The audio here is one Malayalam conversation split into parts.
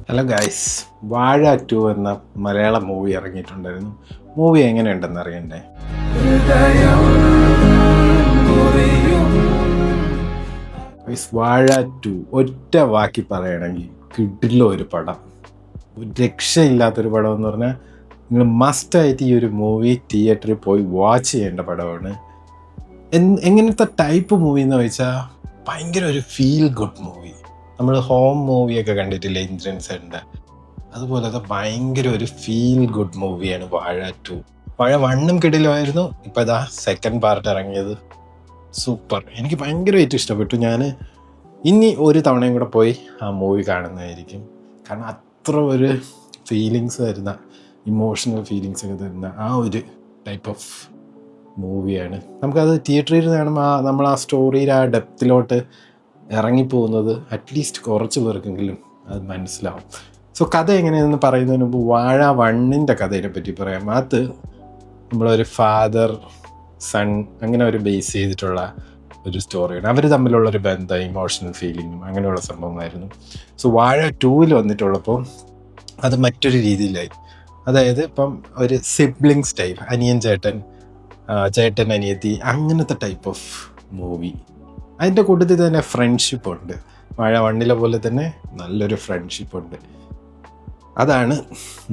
ഹലോ ഗൈസ്, വാഴ 2 എന്ന മലയാളം മൂവി ഇറങ്ങിയിട്ടുണ്ടായിരുന്നു. മൂവി എങ്ങനെയുണ്ടെന്ന് അറിയണ്ടേ? വാഴ 2 ഒറ്റ വാക്കി പറയണമെങ്കിൽ കിടിലം ഒരു പടം, ഒരു രക്ഷയില്ലാത്തൊരു പടം എന്ന് പറഞ്ഞാൽ നിങ്ങൾ മസ്റ്റായിട്ട് ഈ ഒരു മൂവി തിയേറ്ററിൽ പോയി വാച്ച് ചെയ്യേണ്ട പടമാണ്. എങ്ങനത്തെ ടൈപ്പ് മൂവി എന്ന് വെച്ചാൽ ഭയങ്കര ഒരു ഫീൽ ഗുഡ് മൂവി. നമ്മൾ ഹോം മൂവിയൊക്കെ കണ്ടിട്ടില്ലേ ഇന്ദ്രൻസിൻ്റെ, അതുപോലത്തെ ഭയങ്കര ഒരു ഫീൽ ഗുഡ് മൂവിയാണ് വാഴ 2. വാഴ 1 കിടിലമായിരുന്നു, ഇപ്പം ഇതാ സെക്കൻഡ് പാർട്ട് ഇറങ്ങിയത്. സൂപ്പർ, എനിക്ക് ഭയങ്കരമായിട്ട് ഇഷ്ടപ്പെട്ടു. ഞാൻ ഇനി ഒരു തവണയും കൂടെ പോയി ആ മൂവി കാണുന്നതായിരിക്കും. കാരണം അത്ര ഒരു ഫീലിങ്സ് തരുന്ന, ഇമോഷണൽ ഫീലിങ്സ് ഒക്കെ തരുന്ന ആ ഒരു ടൈപ്പ് ഓഫ് മൂവിയാണ്. നമുക്കത് തിയേറ്ററിൽ കാണുമ്പോൾ നമ്മൾ ആ സ്റ്റോറിയിൽ ആ ഡെപ്തിലോട്ട് ഇറങ്ങിപ്പോകുന്നത് അറ്റ്ലീസ്റ്റ് കുറച്ച് പേർക്കെങ്കിലും അത് മനസ്സിലാവും. സോ കഥ എങ്ങനെയാണെന്ന് പറയുന്നതിന് മുമ്പ് വാഴ 1ൻ്റെ കഥയെ പറ്റി പറയാം. അത് നമ്മളൊരു ഫാദർ സൺ അങ്ങനെ ഒരു ബേസ് ചെയ്തിട്ടുള്ള ഒരു സ്റ്റോറിയാണ്. അവർ തമ്മിലുള്ളൊരു ബന്ധം, ഇമോഷണൽ ഫീലിങ്ങും അങ്ങനെയുള്ള സംഭവമായിരുന്നു. സോ വാഴ 2 വന്നിട്ടുള്ളപ്പോൾ അത് മറ്റൊരു രീതിയിലായി. അതായത് ഇപ്പം ഒരു സിബ്ലിങ്സ് ടൈപ്പ്, അനിയൻ ചേട്ടൻ അനിയത്തി, അങ്ങനത്തെ ടൈപ്പ് ഓഫ് മൂവി. അതിൻ്റെ കൂട്ടത്തിൽ തന്നെ ഫ്രണ്ട്ഷിപ്പ് ഉണ്ട്. വാഴ 1 പോലെ തന്നെ നല്ലൊരു ഫ്രണ്ട്ഷിപ്പ് ഉണ്ട്. അതാണ്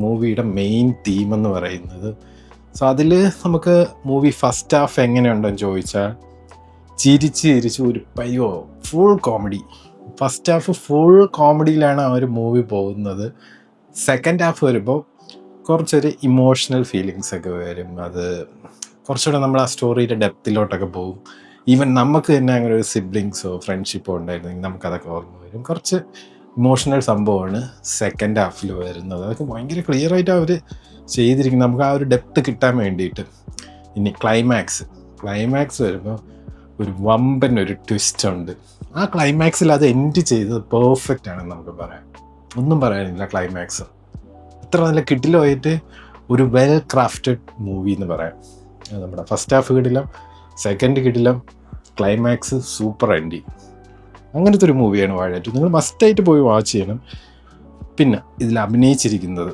മൂവിയുടെ മെയിൻ തീം എന്ന് പറയുന്നത്. സോ അതിൽ നമുക്ക് മൂവി ഫസ്റ്റ് ഹാഫ് എങ്ങനെയുണ്ടെന്ന് ചോദിച്ചാൽ ചിരിച്ച് ഒരു പയ്യോ full comedy. First half full കോമഡിയിലാണ് ആ ഒരു മൂവി പോകുന്നത്. സെക്കൻഡ് ഹാഫ് വരുമ്പോൾ കുറച്ചൊരു ഇമോഷണൽ ഫീലിങ്സ് ഒക്കെ വരും. അത് കുറച്ചുകൂടെ നമ്മൾ ആ സ്റ്റോറിയുടെ ഡെപ്തിലോട്ടൊക്കെ പോകും. ഈവൻ നമുക്ക് തന്നെ അങ്ങനെ ഒരു സിബ്ലിങ്സോ ഫ്രണ്ട്ഷിപ്പോ ഉണ്ടായിരുന്നെങ്കിൽ നമുക്കതൊക്കെ ഓർമ്മ വരും. കുറച്ച് ഇമോഷണൽ സംഭവമാണ് സെക്കൻഡ് ഹാഫിൽ വരുന്നത്. അതൊക്കെ ഭയങ്കര ക്ലിയറായിട്ട് അവർ ചെയ്തിരിക്കുന്നത്, നമുക്ക് ആ ഒരു ഡെപ്ത് കിട്ടാൻ വേണ്ടിയിട്ട്. ഇനി ക്ലൈമാക്സ് വരുമ്പോൾ ഒരു വമ്പൻ ഒരു ട്വിസ്റ്റ് ഉണ്ട്. ആ ക്ലൈമാക്സിൽ അത് എൻഡ് ചെയ്തത് പെർഫെക്റ്റ് ആണെന്ന് നമുക്ക് പറയാം. ഒന്നും പറയാനില്ല. ക്ലൈമാക്സ് ഇത്ര നല്ല കിടിലമായിട്ട് ഒരു വെൽ ക്രാഫ്റ്റഡ് മൂവി എന്ന് പറയാം. നമ്മുടെ ഫസ്റ്റ് ഹാഫ് കിടിലം, സെക്കൻഡ് കിടിലം, ക്ലൈമാക്സ് സൂപ്പർ എൻഡിങ്. അങ്ങനത്തെ ഒരു മൂവിയാണ് വാഴ 2. നിങ്ങൾ മസ്റ്റായിട്ട് പോയി വാച്ച് ചെയ്യണം. പിന്നെ ഇതിൽ അഭിനയിച്ചിരിക്കുന്നത്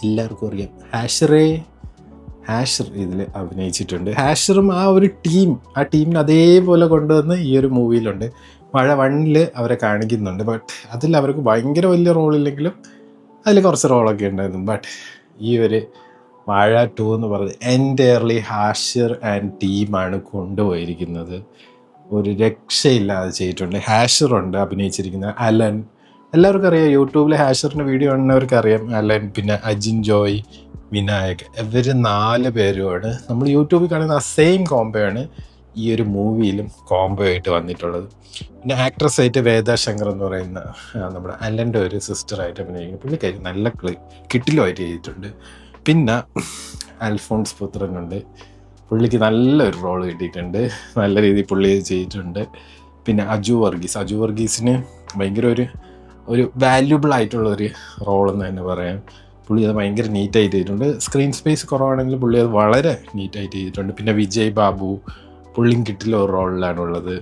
എല്ലാവർക്കും അറിയാം, ഹാഷർ ഇതിൽ അഭിനയിച്ചിട്ടുണ്ട്. ഹാഷറും ആ ഒരു ടീമിനെ അതേപോലെ കൊണ്ടുവന്ന് ഈ ഒരു മൂവിയിലുണ്ട്. വാഴ 1 അവരെ കാണിക്കുന്നുണ്ട്. ബട്ട് അതിൽ അവർക്ക് ഭയങ്കര വലിയ റോളില്ലെങ്കിലും അതിൽ കുറച്ച് റോളൊക്കെ ഉണ്ടായിരുന്നു. ബട്ട് ഈ ഒരു വാഴ 2 എന്ന് പറയുന്നത് എൻറ്റയർലി ഹാഷർ ആൻഡ് ടീമാണ് കൊണ്ടുപോയിരിക്കുന്നത്. ഒരു രക്ഷയില്ലാതെ ചെയ്തിട്ടുണ്ട്. ഹാഷറുണ്ട് അഭിനയിച്ചിരിക്കുന്നത്, അലൻ. എല്ലാവർക്കും അറിയാം, യൂട്യൂബിൽ ഹാഷറിൻ്റെ വീഡിയോ കാണുന്നവർക്ക് അറിയാം. അലൻ, പിന്നെ അജിൻ ജോയ്, വിനായക്, ഇവർ 4 പേരുമാണ് നമ്മൾ യൂട്യൂബിൽ കാണുന്ന ആ സെയിം കോംബോ ആണ് ഈ ഒരു മൂവിയിലും കോംബോ ആയിട്ട് വന്നിട്ടുള്ളത്. പിന്നെ ആക്ട്രസ് ആയിട്ട് വേദ ശങ്കർ എന്ന് പറയുന്ന നമ്മുടെ അലൻ്റെ ഒരു സിസ്റ്ററായിട്ട് അഭിനയിക്കുന്നത് പുള്ളിക്കാരി നല്ല കിട്ടിലുമായിട്ട് ചെയ്തിട്ടുണ്ട്. പിന്നെ അൽഫോൺസ് പുത്രനുണ്ട്, പുള്ളിക്ക് നല്ലൊരു റോൾ കിട്ടിയിട്ടുണ്ട്, നല്ല രീതിയിൽ പുള്ളി ചെയ്തിട്ടുണ്ട്. പിന്നെ അജു വർഗീസിന് ഭയങ്കര ഒരു വാല്യുബിൾ ആയിട്ടുള്ളൊരു റോളെന്ന് തന്നെ പറയാം. പുള്ളി അത് ഭയങ്കര നീറ്റായിട്ട് ചെയ്തിട്ടുണ്ട്. സ്ക്രീൻ സ്പേസ് കുറവാണെങ്കിലും പുള്ളി അത് വളരെ നീറ്റായിട്ട് ചെയ്തിട്ടുണ്ട്. പിന്നെ വിജയ് ബാബു, പുള്ളിയും കിട്ടില്ല ഒരു റോളിലാണുള്ളത്.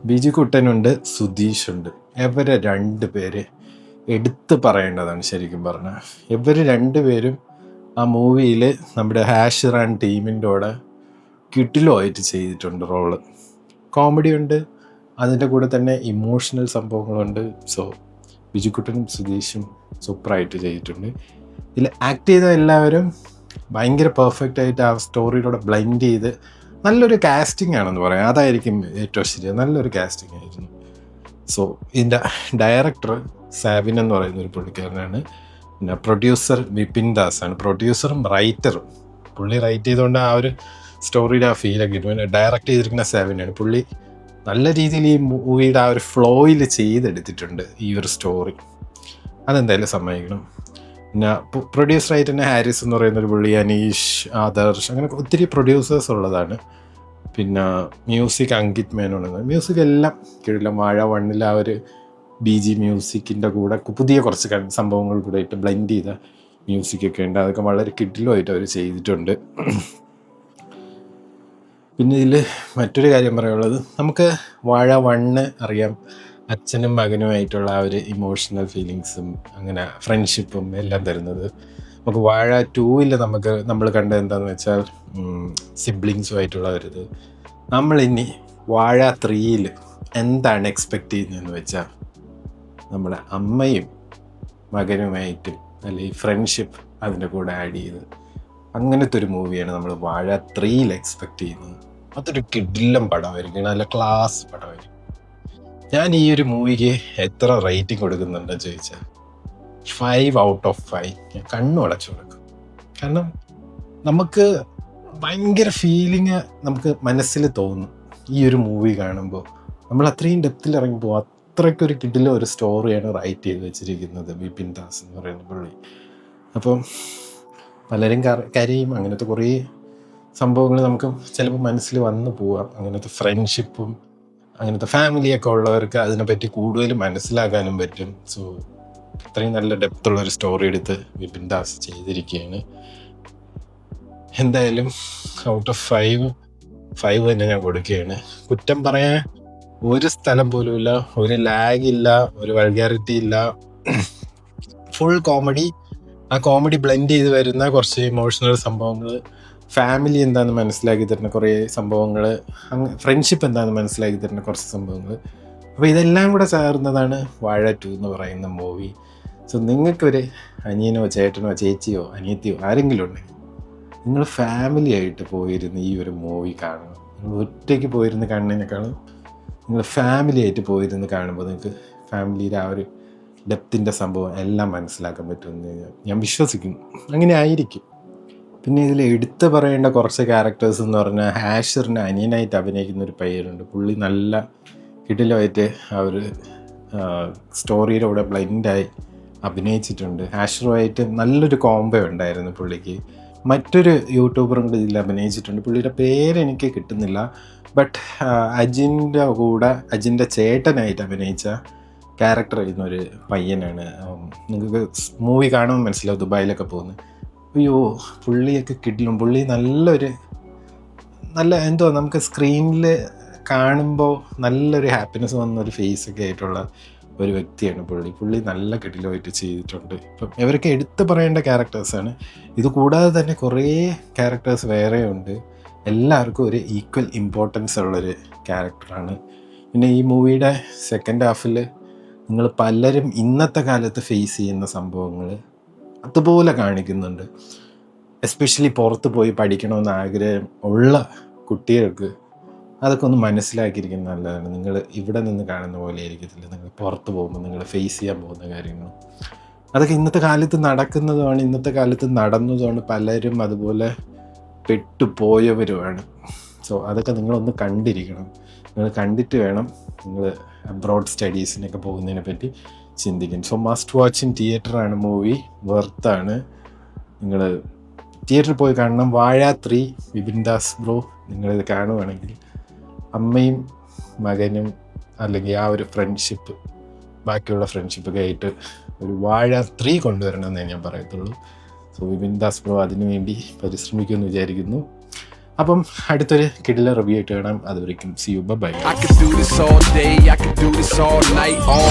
ബിജുക്കുട്ടനുണ്ട്, സുധീഷുണ്ട്. ഇവരെ 2 പേര് എടുത്ത് പറയേണ്ടതാണ് ശരിക്കും പറഞ്ഞാൽ. ഇവർ 2 പേരും ആ മൂവിയിൽ നമ്മുടെ ഹാഷർ ആൻഡ് ടീമിൻ്റെ കൂടെ കിടിലമായിട്ട് ചെയ്തിട്ടുണ്ട് റോള്. കോമഡി ഉണ്ട്, അതിൻ്റെ കൂടെ തന്നെ ഇമോഷണൽ സംഭവങ്ങളുണ്ട്. സോ ബിജുക്കുട്ടനും സുധീഷും സൂപ്പറായിട്ട് ചെയ്തിട്ടുണ്ട്. ഇതിൽ ആക്ട് ചെയ്ത എല്ലാവരും ഭയങ്കര പെർഫെക്റ്റ് ആയിട്ട് ആ സ്റ്റോറിയിലൂടെ ബ്ലെൻഡ് ചെയ്ത് നല്ലൊരു കാസ്റ്റിംഗ് ആണെന്ന് പറയാം. അതായിരിക്കും ഏറ്റവും ശരി, നല്ലൊരു കാസ്റ്റിംഗ് ആയിരുന്നു. സോ ഇതിൻ്റെ ഡയറക്ടർ സാബിൻ എന്ന് പറയുന്ന ഒരു പുള്ളിക്കാരനാണ്. പിന്നെ പ്രൊഡ്യൂസർ വിപിൻ ദാസാണ്, പ്രൊഡ്യൂസറും റൈറ്ററും. പുള്ളി റൈറ്റ് ചെയ്തുകൊണ്ട് ആ ഒരു സ്റ്റോറിയുടെ ആ ഫീലൊക്കെ കിട്ടും. പിന്നെ ഡയറക്റ്റ് ചെയ്തിരിക്കുന്ന സാബിനാണ്. പുള്ളി നല്ല രീതിയിൽ ഈ മൂവിയുടെ ആ ഒരു ഫ്ലോയിൽ ചെയ്തെടുത്തിട്ടുണ്ട് ഈ ഒരു സ്റ്റോറി. അതെന്തായാലും സമ്മതിക്കണം. പിന്നെ പ്രൊഡ്യൂസറായിട്ട് തന്നെ ഹാരിസ് എന്ന് പറയുന്നൊരു പുള്ളി, അനീഷ്, ആദർശ്, അങ്ങനെ ഒത്തിരി പ്രൊഡ്യൂസേഴ്സ് ഉള്ളതാണ്. പിന്നെ മ്യൂസിക് അങ്കിത് മേനോണ്. മ്യൂസിക് എല്ലാം കീഴിലും വാഴ 1 ആ ഒരു BG മ്യൂസിക്കിൻ്റെ കൂടെ പുതിയ കുറച്ച് സംഭവങ്ങൾ കൂടെ ആയിട്ട് ബ്ലെൻഡ് ചെയ്ത മ്യൂസിക്കൊക്കെ ഉണ്ട്. അതൊക്കെ വളരെ കിടിലുമായിട്ട് അവർ ചെയ്തിട്ടുണ്ട്. പിന്നെ ഇതിൽ മറ്റൊരു കാര്യം പറയാനുള്ളത്, നമുക്ക് വാഴ 1 അറിയാം, അച്ഛനും മകനുമായിട്ടുള്ള ആ ഒരു ഇമോഷണൽ ഫീലിങ്സും അങ്ങനെ ഫ്രണ്ട്ഷിപ്പും എല്ലാം തരുന്നത്. നമുക്ക് വാഴ 2 നമ്മൾ കണ്ടത് എന്താണെന്ന് വെച്ചാൽ സിബ്ലിങ്സുമായിട്ടുള്ള ഒരു ഇത്. നമ്മളിനി വാഴ 3 എന്താണ് എക്സ്പെക്റ്റ് ചെയ്യുന്നതെന്ന് വെച്ചാൽ നമ്മുടെ അമ്മയും മകനുമായിട്ടും അല്ലെങ്കിൽ ഫ്രണ്ട്ഷിപ്പ് അതിൻ്റെ കൂടെ ആഡ് ചെയ്ത് അങ്ങനത്തെ ഒരു മൂവിയാണ് നമ്മൾ വാഴ 3 എക്സ്പെക്റ്റ് ചെയ്യുന്നത്. അതൊരു കിടിലം പടമായിരിക്കും, നല്ല ക്ലാസ് പടമായിരിക്കും. ഞാൻ ഈ ഒരു മൂവിക്ക് എത്ര റേറ്റിംഗ് കൊടുക്കുന്നുണ്ടെന്ന് ചോദിച്ചാൽ 5 ഔട്ട് ഓഫ് 5 ഞാൻ കണ്ണു അടച്ചു കൊടുക്കും. കാരണം നമുക്ക് ഭയങ്കര ഫീലിങ് നമുക്ക് മനസ്സിൽ തോന്നും ഈ ഒരു മൂവി കാണുമ്പോൾ. നമ്മൾ അത്രയും ഡെപ്തിൽ ഇറങ്ങിപ്പോൾ അത്രയ്ക്കൊരു കിടിലം ഒരു സ്റ്റോറിയാണ് റൈറ്റ് ചെയ്ത് വെച്ചിരിക്കുന്നത് വിപിൻ ദാസ് എന്ന് പറയുന്ന പുള്ളി. അപ്പം പലരും കരയും, അങ്ങനത്തെ കുറേ സംഭവങ്ങൾ നമുക്ക് ചിലപ്പോൾ മനസ്സിൽ വന്നു പോവാം. അങ്ങനത്തെ ഫ്രണ്ട്ഷിപ്പും അങ്ങനത്തെ ഫാമിലിയൊക്കെ ഉള്ളവർക്ക് അതിനെപ്പറ്റി കൂടുതൽ മനസ്സിലാക്കാനും പറ്റും. സോ ഇത്രയും നല്ല ഡെപ്തുള്ളൊരു സ്റ്റോറി എടുത്ത് വിപിൻ ദാസ് ചെയ്തിരിക്കുകയാണ്. എന്തായാലും ഔട്ട് ഓഫ് 5 തന്നെ ഞാൻ കൊടുക്കുകയാണ്. കുറ്റം പറയാൻ ഒരു സ്ഥലം പോലും ഇല്ല, ഒരു ലാഗ് ഇല്ല, ഒരു വൾഗാരിറ്റി ഇല്ല. Full comedy. ആ കോമഡി ബ്ലെൻഡ് ചെയ്ത് വരുന്ന കുറച്ച് ഇമോഷണൽ സംഭവങ്ങൾ, ഫാമിലി എന്താണെന്ന് മനസ്സിലാക്കി തരുന്ന കുറേ സംഭവങ്ങൾ, ഫ്രണ്ട്ഷിപ്പ് എന്താണെന്ന് മനസ്സിലാക്കി തരുന്ന കുറച്ച് സംഭവങ്ങൾ. അപ്പോൾ ഇതെല്ലാം കൂടെ ചേർന്നതാണ് വാഴ 2 എന്ന് പറയുന്ന മൂവി. സോ നിങ്ങൾക്കൊരു അനിയനോ ചേട്ടനോ ചേച്ചിയോ അനിയത്തിയോ ആരെങ്കിലും ഉണ്ടെങ്കിൽ നിങ്ങൾ ഫാമിലി ആയിട്ട് പോയിരുന്ന് ഈ ഒരു മൂവി കാണണം. നിങ്ങൾ ഒറ്റയ്ക്ക് പോയിരുന്ന് കാണുന്നതിനേക്കാളും നിങ്ങൾ ഫാമിലി ആയിട്ട് പോയിരുന്ന് കാണുമ്പോൾ നിങ്ങൾക്ക് ഫാമിലിയുടെ ആ ഒരു ഡെപ്തിൻ്റെ സംഭവം എല്ലാം മനസ്സിലാക്കാൻ പറ്റുമെന്ന് ഞാൻ വിശ്വസിക്കുന്നു. അങ്ങനെ ആയിരിക്കും. പിന്നെ ഇതിൽ എടുത്തു പറയേണ്ട കുറച്ച് ക്യാരക്ടേഴ്സ് എന്ന് പറഞ്ഞാൽ ഹാഷറിന് അനിയനായിട്ട് അഭിനയിക്കുന്ന ഒരു പയ്യനുണ്ട്. പുള്ളി നല്ല കിടിലമായിട്ട് ആ ഒരു സ്റ്റോറിയുടെ കൂടെ ബ്ലെൻഡായി അഭിനയിച്ചിട്ടുണ്ട്. ഹാഷറുമായിട്ട് നല്ലൊരു കോംബോ ഉണ്ടായിരുന്നു പുള്ളിക്ക്. മറ്റൊരു യൂട്യൂബറും കൂടി ഇതിൽ അഭിനയിച്ചിട്ടുണ്ട്. പുള്ളിയുടെ പേരെനിക്ക് കിട്ടുന്നില്ല. ബട്ട് അജിൻ്റെ ചേട്ടനായിട്ട് അഭിനയിച്ച ക്യാരക്ടർ ചെയ്യുന്നൊരു പയ്യനാണ്. നിങ്ങൾക്ക് മൂവി കാണുമ്പോൾ മനസ്സിലാവും, ദുബായിലൊക്കെ പോകുന്നത്. അയ്യോ പുള്ളിയൊക്കെ കിട്ടിലും. പുള്ളി നല്ല എന്തോ നമുക്ക് സ്ക്രീനിൽ കാണുമ്പോൾ നല്ലൊരു ഹാപ്പിനെസ് വന്നൊരു ഫേസൊക്കെ ആയിട്ടുള്ള ഒരു വ്യക്തിയാണ് പുള്ളി നല്ല കിടിലമായിട്ട് ചെയ്തിട്ടുണ്ട്. ഇപ്പം ഇവരൊക്കെ എടുത്തു പറയേണ്ട ക്യാരക്ടേഴ്സാണ്. ഇത് കൂടാതെ തന്നെ കുറേ ക്യാരക്ടേഴ്സ് വേറെ ഉണ്ട്. എല്ലാവർക്കും ഒരു ഈക്വൽ ഇമ്പോർട്ടൻസ് ഉള്ളൊരു ക്യാരക്ടറാണ്. പിന്നെ ഈ മൂവിയുടെ സെക്കൻഡ് ഹാഫിൽ നിങ്ങൾ പലരും ഇന്നത്തെ കാലത്ത് ഫേസ് ചെയ്യുന്ന സംഭവങ്ങൾ അതുപോലെ കാണിക്കുന്നുണ്ട്. എസ്പെഷ്യലി പുറത്ത് പോയി പഠിക്കണമെന്ന് ആഗ്രഹം ഉള്ള കുട്ടികൾക്ക് അതൊക്കെ ഒന്ന് മനസ്സിലാക്കിയിരിക്കുന്നത് നല്ലതാണ്. നിങ്ങൾ ഇവിടെ നിന്ന് കാണുന്ന പോലെ ആയിരിക്കത്തില്ല നിങ്ങൾ പുറത്ത് പോകുമ്പോൾ നിങ്ങൾ ഫേസ് ചെയ്യാൻ പോകുന്ന കാര്യങ്ങൾ. അതൊക്കെ ഇന്നത്തെ കാലത്ത് നടക്കുന്നതുമാണ്, ഇന്നത്തെ കാലത്ത് നടന്നതുമാണ്. പലരും അതുപോലെ പെട്ടുപോയവരുമാണ്. സോ അതൊക്കെ നിങ്ങളൊന്ന് കണ്ടിരിക്കണം. നിങ്ങൾ കണ്ടിട്ട് വേണം നിങ്ങൾ അബ്രോഡ് സ്റ്റഡീസിനൊക്കെ പോകുന്നതിനെ പറ്റി ചിന്തിക്കും. സോ മസ്റ്റ് വാച്ച് ഇൻ തിയേറ്ററാണ് മൂവി, വെർത്താണ്. നിങ്ങൾ തിയേറ്ററിൽ പോയി കാണണം. വാഴ 3 വിപിൻ ദാസ് ബ്രോ നിങ്ങളിത് കാണുവാണെങ്കിൽ അമ്മയും മകനും അല്ലെങ്കിൽ ആ ഒരു ഫ്രണ്ട്ഷിപ്പ്, ബാക്കിയുള്ള ഫ്രണ്ട്ഷിപ്പൊക്കെ ആയിട്ട് ഒരു വാഴ 3 കൊണ്ടുവരണമെന്നേ ഞാൻ പറയത്തുള്ളൂ. സോ വിപിൻ ദാസ് ബ്രോ അതിനുവേണ്ടി പരിശ്രമിക്കുമെന്ന് വിചാരിക്കുന്നു. അപ്പം അടുത്തൊരു കിടില റിവ്യൂ ആയിട്ട് കാണാം. അതുവരെയ്ക്കും see you, bye. I could do this all day, I could do this all night, all